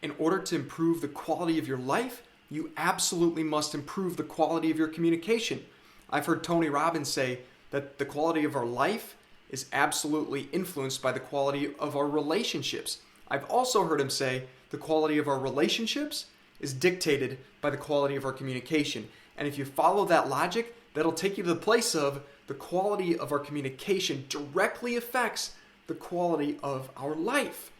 in order to improve the quality of your life, you absolutely must improve the quality of your communication. I've heard Tony Robbins say that the quality of our life is absolutely influenced by the quality of our relationships. I've also heard him say the quality of our relationships is dictated by the quality of our communication. And if you follow that logic, that'll take you to the place of the quality of our communication directly affects the quality of our life.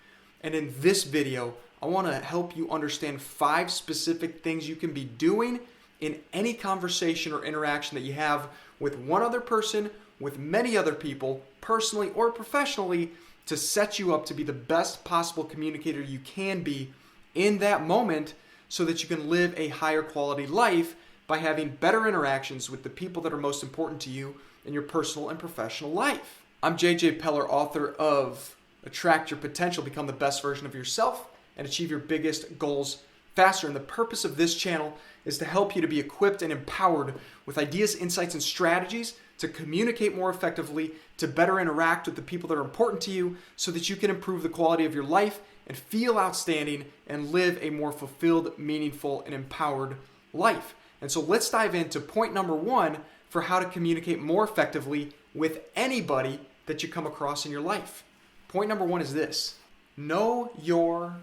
And in this video, I want to help you understand 5 specific things you can be doing in any conversation or interaction that you have with one other person, with many other people, personally or professionally, to set you up to be the best possible communicator you can be in that moment so that you can live a higher quality life by having better interactions with the people that are most important to you in your personal and professional life. I'm JJ Peller, author of Attract Your Potential, Become the Best Version of Yourself, and Achieve Your Biggest Goals Faster. And the purpose of this channel is to help you to be equipped and empowered with ideas, insights, and strategies to communicate more effectively, to better interact with the people that are important to you so that you can improve the quality of your life and feel outstanding and live a more fulfilled, meaningful, and empowered life. And so let's dive into point number 1 for how to communicate more effectively with anybody that you come across in your life. Point number 1 is this: know your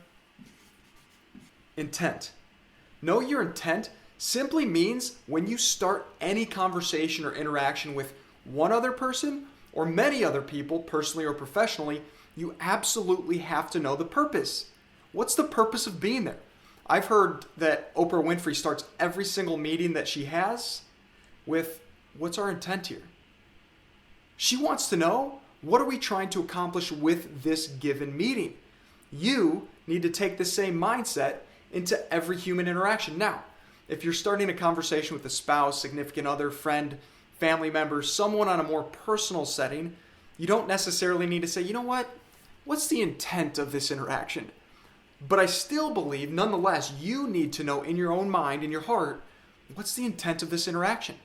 intent. Know your intent simply means when you start any conversation or interaction with one other person or many other people, personally or professionally, you absolutely have to know the purpose. What's the purpose of being there? I've heard that Oprah Winfrey starts every single meeting that she has with, what's our intent here? She wants to know, what are we trying to accomplish with this given meeting? You need to take the same mindset into every human interaction. Now, if you're starting a conversation with a spouse, significant other, friend, family member, someone on a more personal setting, you don't necessarily need to say, you know what? What's the intent of this interaction? But I still believe, nonetheless, you need to know in your own mind, in your heart, what's the intent of this interaction?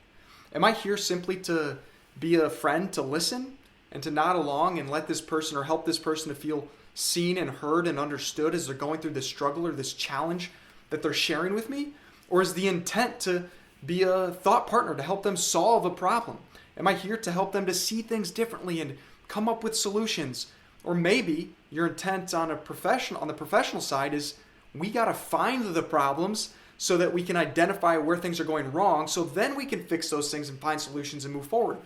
Am I here simply to be a friend, to listen, and to nod along and let this person or help this person to feel seen and heard and understood as they're going through this struggle or this challenge that they're sharing with me? Or is the intent to be a thought partner to help them solve a problem? Am I here to help them to see things differently and come up with solutions? Or maybe your intent on the professional side is, we got to find the problems so that we can identify where things are going wrong, so then we can fix those things and find solutions and move forward.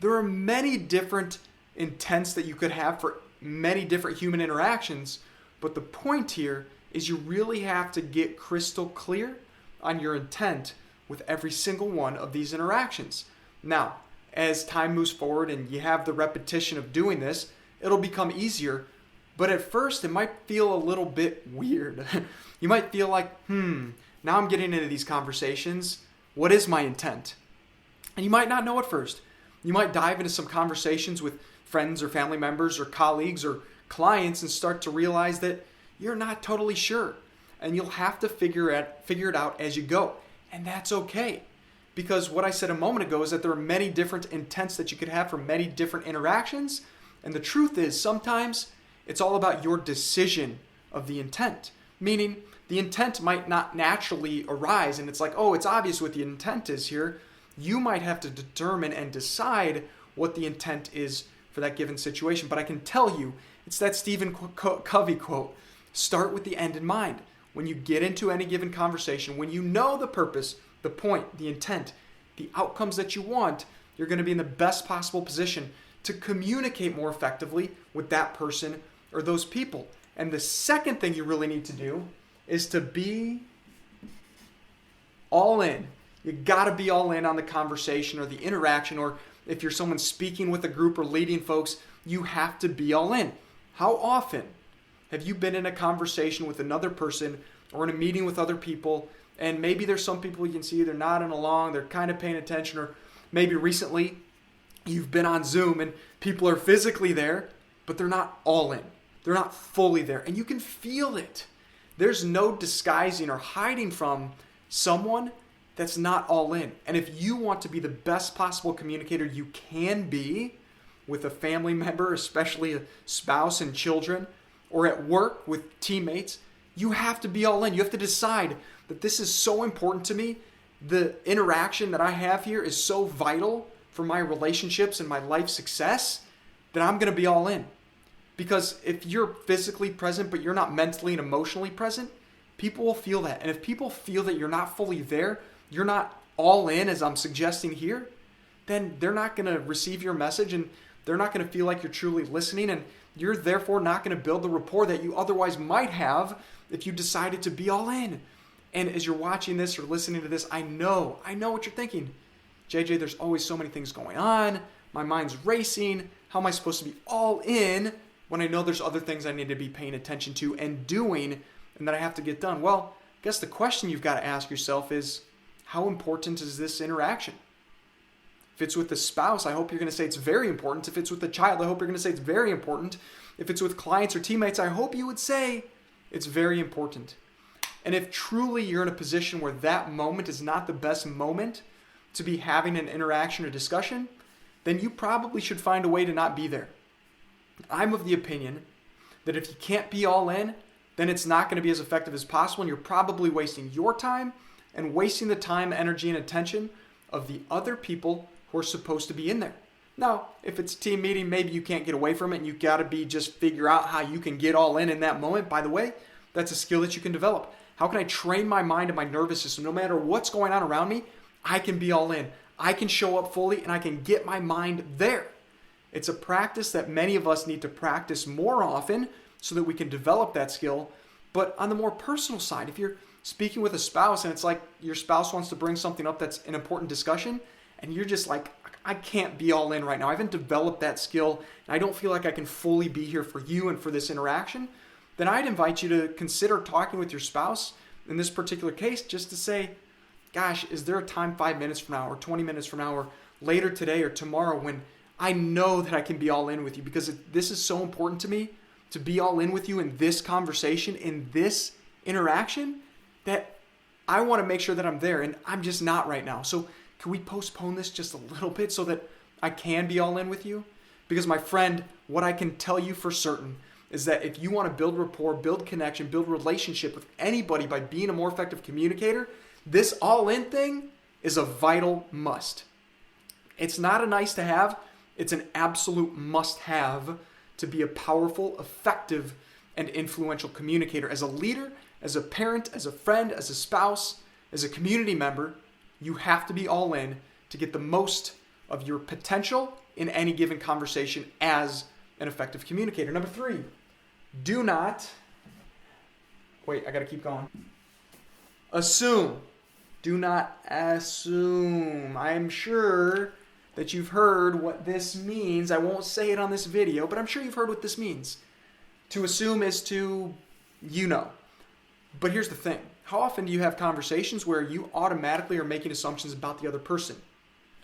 There are many different intents that you could have for many different human interactions, but the point here is you really have to get crystal clear on your intent with every single one of these interactions. Now, as time moves forward and you have the repetition of doing this, it'll become easier, but at first it might feel a little bit weird. You might feel like, now I'm getting into these conversations. What is my intent? And you might not know at first. You might dive into some conversations with friends or family members or colleagues or clients and start to realize that you're not totally sure. And you'll have to figure it out as you go. And that's okay. Because what I said a moment ago is that there are many different intents that you could have for many different interactions. And the truth is, sometimes it's all about your decision of the intent. Meaning, the intent might not naturally arise and it's like, oh, it's obvious what the intent is here. You might have to determine and decide what the intent is for that given situation. But I can tell you, it's that Stephen Covey quote, start with the end in mind. When you get into any given conversation, when you know the purpose, the point, the intent, the outcomes that you want, you're going to be in the best possible position to communicate more effectively with that person or those people. And the second thing you really need to do is to be all in. You got to be all in on the conversation or the interaction, or if you're someone speaking with a group or leading folks, you have to be all in. How often have you been in a conversation with another person or in a meeting with other people, and maybe there's some people you can see they're nodding along, they're kind of paying attention, or maybe recently you've been on Zoom and people are physically there, but they're not all in. They're not fully there, and you can feel it. There's no disguising or hiding from someone that's not all in. And if you want to be the best possible communicator you can be with a family member, especially a spouse and children, or at work with teammates, You have to be all in. You have to decide that this is so important to me. The interaction that I have here is so vital for my relationships and my life success that I'm going to be all in. Because if you're physically present but you're not mentally and emotionally present, people will feel that. And if people feel that you're not fully there, you're not all in as I'm suggesting here, then they're not going to receive your message and they're not going to feel like you're truly listening, and you're therefore not going to build the rapport that you otherwise might have if you decided to be all in. And as you're watching this or listening to this, I know what you're thinking. JJ, there's always so many things going on. My mind's racing. How am I supposed to be all in when I know there's other things I need to be paying attention to and doing and that I have to get done? Well, I guess the question you've got to ask yourself is, how important is this interaction? If it's with a spouse, I hope you're going to say it's very important. If it's with a child, I hope you're going to say it's very important. If it's with clients or teammates, I hope you would say it's very important. And if truly you're in a position where that moment is not the best moment to be having an interaction or discussion, then you probably should find a way to not be there. I'm of the opinion that if you can't be all in, then it's not going to be as effective as possible, and you're probably wasting your time and wasting the time, energy, and attention of the other people who are supposed to be in there. Now, if it's a team meeting, maybe you can't get away from it and you got to just figure out how you can get all in that moment. By the way, that's a skill that you can develop. How can I train my mind and my nervous system, no matter what's going on around me, I can be all in. I can show up fully and I can get my mind there. It's a practice that many of us need to practice more often so that we can develop that skill. But on the more personal side, if you're speaking with a spouse and it's like your spouse wants to bring something up that's an important discussion and you're just like, I can't be all in right now. I haven't developed that skill and I don't feel like I can fully be here for you and for this interaction, then I'd invite you to consider talking with your spouse in this particular case just to say, gosh, is there a time 5 minutes from now or 20 minutes from now or later today or tomorrow when I know that I can be all in with you, because this is so important to me to be all in with you in this conversation, in this interaction, that I want to make sure that I'm there and I'm just not right now. So can we postpone this just a little bit so that I can be all in with you? Because my friend, what I can tell you for certain is that if you want to build rapport, build connection, build relationship with anybody by being a more effective communicator, this all in thing is a vital must. It's not a nice to have, it's an absolute must have to be a powerful, effective, and influential communicator. As a leader, as a parent, as a friend, as a spouse, as a community member, you have to be all in to get the most of your potential in any given conversation as an effective communicator. Number 3, do not, wait, I gotta keep going. Assume. Do not assume. I'm sure that you've heard what this means. I won't say it on this video, but I'm sure you've heard what this means. To assume is to, But here's the thing. How often do you have conversations where you automatically are making assumptions about the other person,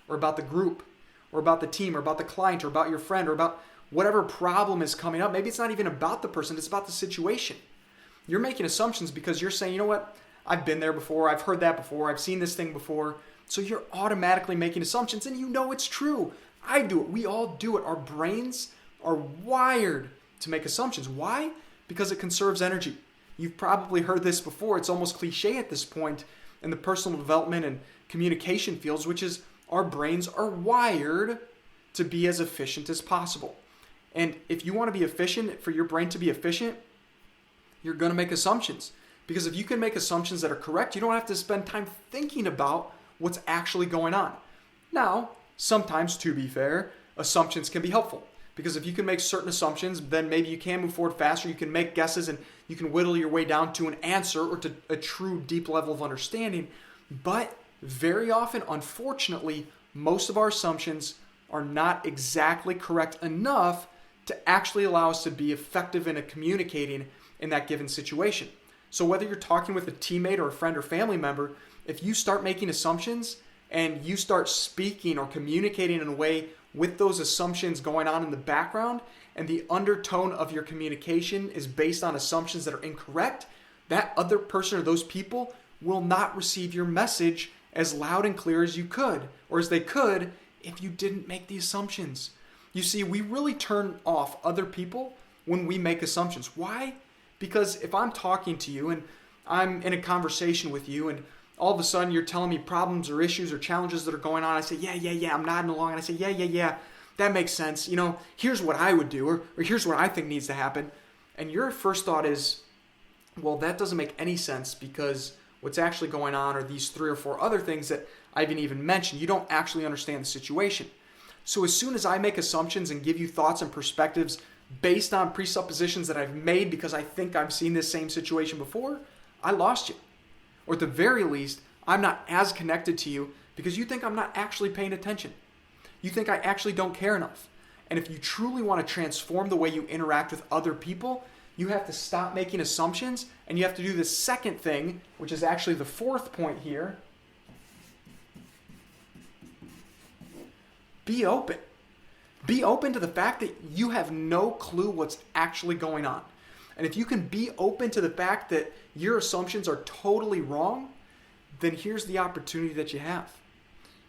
or about the group, or about the team, or about the client, or about your friend, or about whatever problem is coming up? Maybe it's not even about the person, it's about the situation. You're making assumptions because you're saying, you know what? I've been there before, I've heard that before, I've seen this thing before. So you're automatically making assumptions and you know it's true. I do it. We all do it. Our brains are wired to make assumptions. Why? Because it conserves energy. You've probably heard this before. It's almost cliche at this point in the personal development and communication fields, which is our brains are wired to be as efficient as possible. And if you want to be efficient, for your brain to be efficient, you're going to make assumptions. Because if you can make assumptions that are correct, you don't have to spend time thinking about what's actually going on. Now, sometimes, to be fair, assumptions can be helpful. Because if you can make certain assumptions, then maybe you can move forward faster, you can make guesses, and you can whittle your way down to an answer or to a true deep level of understanding. But very often, unfortunately, most of our assumptions are not exactly correct enough to actually allow us to be effective in communicating in that given situation. So whether you're talking with a teammate or a friend or family member, if you start making assumptions and you start speaking or communicating in a way with those assumptions going on in the background, and the undertone of your communication is based on assumptions that are incorrect, that other person or those people will not receive your message as loud and clear as you could, or as they could if you didn't make the assumptions. You see, we really turn off other people when we make assumptions. Why? Because if I'm talking to you and I'm in a conversation with you and all of a sudden you're telling me problems or issues or challenges that are going on, I say, yeah, I'm nodding along, and I say, yeah, that makes sense. Here's what I would do, or here's what I think needs to happen. And your first thought is, well, that doesn't make any sense because what's actually going on are these 3 or 4 other things that I haven't even mentioned. You don't actually understand the situation. So as soon as I make assumptions and give you thoughts and perspectives based on presuppositions that I've made because I think I've seen this same situation before, I lost you. Or at the very least, I'm not as connected to you because you think I'm not actually paying attention. You think I actually don't care enough. And if you truly want to transform the way you interact with other people, you have to stop making assumptions, and you have to do the second thing, which is actually the 4th point here. Be open. Be open to the fact that you have no clue what's actually going on. And if you can be open to the fact that your assumptions are totally wrong, then here's the opportunity that you have.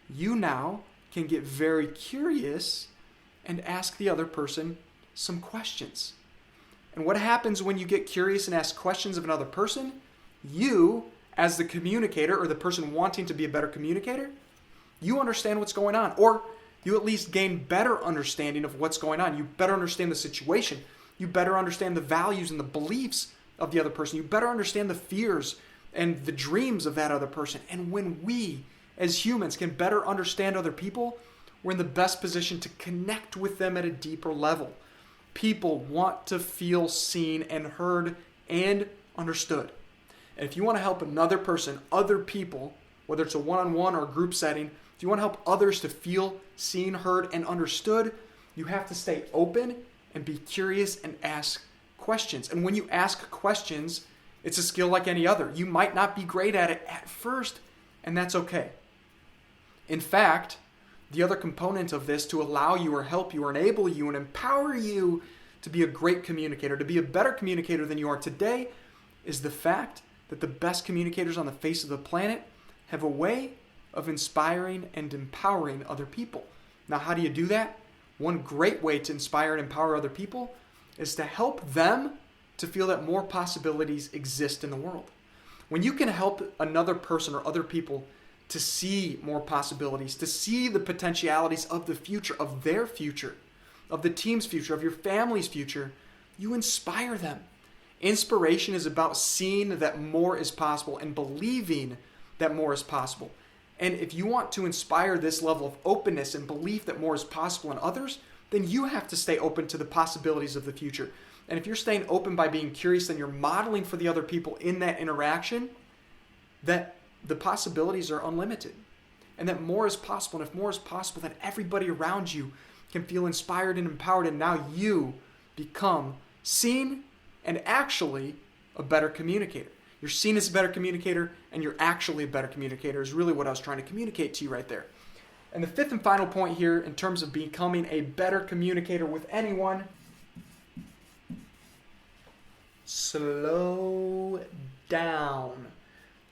You now can get very curious and ask the other person some questions. And what happens when you get curious and ask questions of another person? You, as the communicator or the person wanting to be a better communicator, you understand what's going on, or you at least gain better understanding of what's going on. You better understand the situation. You better understand the values and the beliefs of the other person. You better understand the fears and the dreams of that other person. And when we, as humans, can better understand other people, we're in the best position to connect with them at a deeper level. People want to feel seen and heard and understood. And if you want to help another person, other people, whether it's a one-on-one or a group setting, if you want to help others to feel seen, heard, and understood, you have to stay open and be curious and ask questions. And when you ask questions, it's a skill like any other. You might not be great at it at first, and that's okay. In fact, the other component of this to allow you or help you or enable you and empower you to be a great communicator, to be a better communicator than you are today, is the fact that the best communicators on the face of the planet have a way of inspiring and empowering other people. Now, how do you do that? One great way to inspire and empower other people is to help them to feel that more possibilities exist in the world. When you can help another person or other people to see more possibilities, to see the potentialities of the future, of their future, of the team's future, of your family's future, you inspire them. Inspiration is about seeing that more is possible and believing that more is possible. And if you want to inspire this level of openness and belief that more is possible in others, then you have to stay open to the possibilities of the future. And if you're staying open by being curious, then you're modeling for the other people in that interaction that the possibilities are unlimited and that more is possible. And if more is possible, then everybody around you can feel inspired and empowered. And now you become seen and actually a better communicator. You're seen as a better communicator and you're actually a better communicator is really what I was trying to communicate to you right there. And the 5th and final point here in terms of becoming a better communicator with anyone, slow down.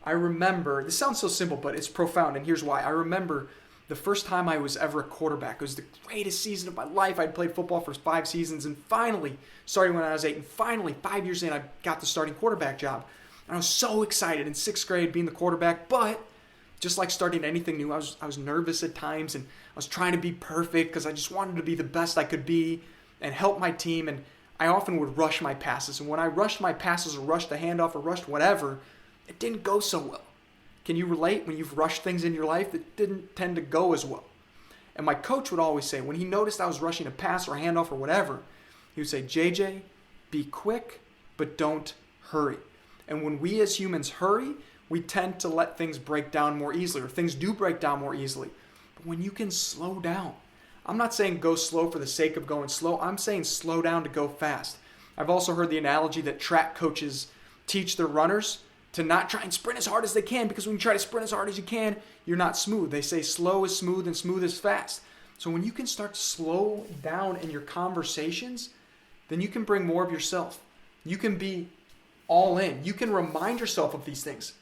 I remember, this sounds so simple, but it's profound, and here's why. I remember the first time I was ever a quarterback. It was the greatest season of my life. I'd played football for 5 seasons, and finally, starting when I was 8, and finally, 5 years in, I got the starting quarterback job. And I was so excited in 6th grade being the quarterback, but just like starting anything new, I was nervous at times, and I was trying to be perfect because I just wanted to be the best I could be and help my team, and I often would rush my passes. And when I rushed my passes or rushed the handoff or rushed whatever, it didn't go so well. Can you relate when you've rushed things in your life that didn't tend to go as well? And my coach would always say, when he noticed I was rushing a pass or a handoff or whatever, he would say, JJ, be quick, but don't hurry. And when we as humans hurry, we tend to let things break down more easily, or things do break down more easily. But when you can slow down, I'm not saying go slow for the sake of going slow. I'm saying slow down to go fast. I've also heard the analogy that track coaches teach their runners to not try and sprint as hard as they can, because when you try to sprint as hard as you can, you're not smooth. They say slow is smooth and smooth is fast. So when you can start to slow down in your conversations, then you can bring more of yourself. You can be all in. You can remind yourself of these things.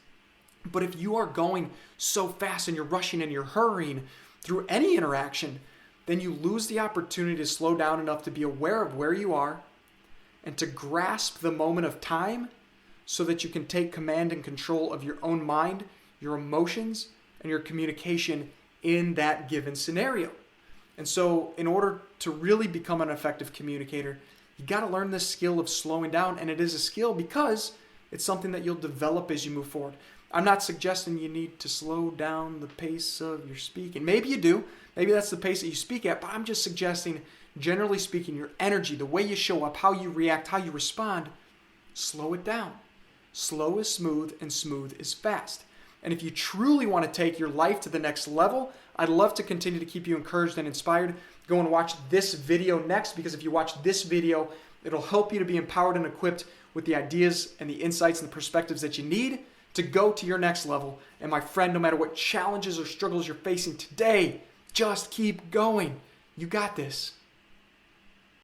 But if you are going so fast and you're rushing and you're hurrying through any interaction, then you lose the opportunity to slow down enough to be aware of where you are and to grasp the moment of time so that you can take command and control of your own mind, your emotions, and your communication in that given scenario. And so in order to really become an effective communicator, you got to learn this skill of slowing down. And it is a skill because it's something that you'll develop as you move forward. I'm not suggesting you need to slow down the pace of your speaking. Maybe you do. Maybe that's the pace that you speak at. But I'm just suggesting, generally speaking, your energy, the way you show up, how you react, how you respond, slow it down. Slow is smooth and smooth is fast. And if you truly want to take your life to the next level, I'd love to continue to keep you encouraged and inspired. Go and watch this video next, because if you watch this video, it'll help you to be empowered and equipped with the ideas and the insights and the perspectives that you need to go to your next level. And my friend, no matter what challenges or struggles you're facing today, just keep going. You got this.